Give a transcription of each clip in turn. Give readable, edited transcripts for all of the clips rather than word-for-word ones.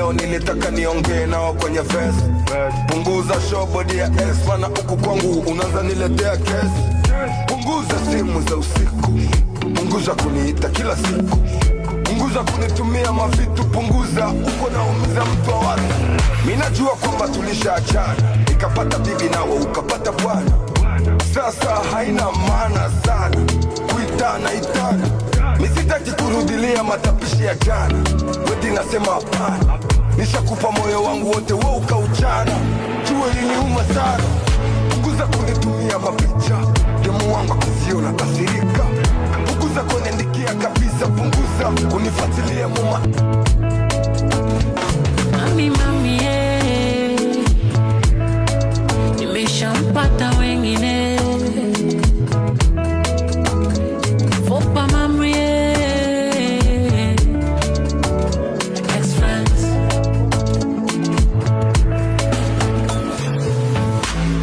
leo nilitaka niongee nao kwenye verse. Punguza show body ya S, mana uku kwangu unaanza niletea kesi. Punguza simu za usiku, punguza kuniita kila siku, punguza kunitumia mavitu, punguza uko na umiza mtu wa watu. Minajua kwamba tulishaachana, nikapata bibi nawe ukapata bwana. Sasa haina maana sana kuitana itana, misitaki kurudilia matapishi ya jana. Wedi nasema hapana, nishakupa moyo wangu wote wewe ukauchana. Jua iliniuma sana, punguza kunitumia mapicha, demu wangu akiziona kasirika. Punguza kuniandikia kabisa, punguza kunifuatilia muma. Mami nimeshampata wengine. Fopa mami ex-friends.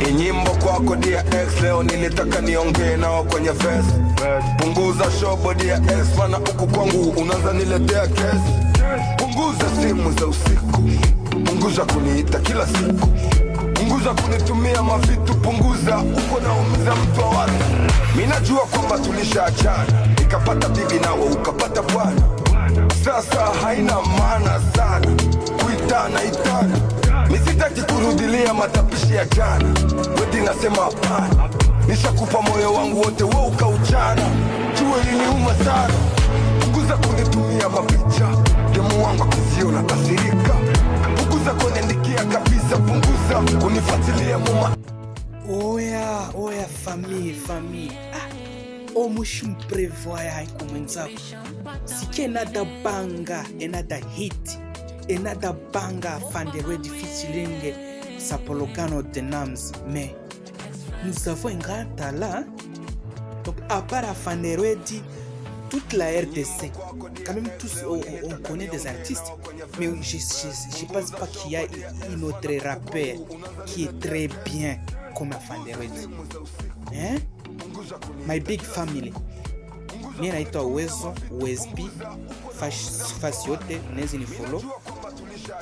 Inyimbo kwako dia X, leo nilitaka niongee nao kwenye verse. Punguza show body ya S, mana uku kwangu unaanza niletea kesi. Punguza simu za usiku, punguza kuniita kila siku, punguza kunitumia mavitu, punguza uko na umiza mtu wa watu. Minajua kwamba tulishaachana, nikapata bibi nawe ukapata bwana. Sasa haina maana sana kuitana itana, misitaki kurudilia matapishi ya jana. Wedi nasema hapana, nishakupa moyo wangu wote wewe ukauchana. Jua iliniuma sana, punguza kunitumia mapicha, demu wangu akiziona kasirika. Punguza kuniandikia kabisa, punguza kunifuatilia muma. Oya famille. Omushi mprevoya haiko mwenzako. Sike enada banga, enada hit, enada banga Afande Ready featuring Sapologano de Nams. Mais nous avons un grand talent. Donc à part Afande Ready, toute la RDC, quand même tous on connaît des artistes, mais je pense pas qu'il y a un autre rappeur qui est très bien comme Afande Ready. Hein? My big family. Mimi naitwa Uwezo, Wesb, fasi yote unaweza ni follow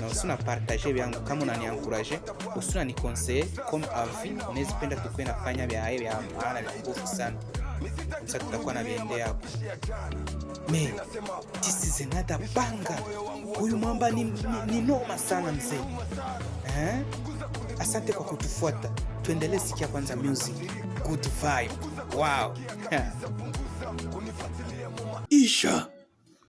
na usina partager vyangu kama unaniencourager, usina ni conseiller comme avis, unaweza penda tukue nafanya vya hayo ya maana vya nguvu sana. Sasa tutakuwa na viende yako. Me, this is another banga. Huyu mwamba ni noma sana mzee. Asante kwa kutufuata. Tuendelee sikia kwanza music. Good vibe. Wow. Isha.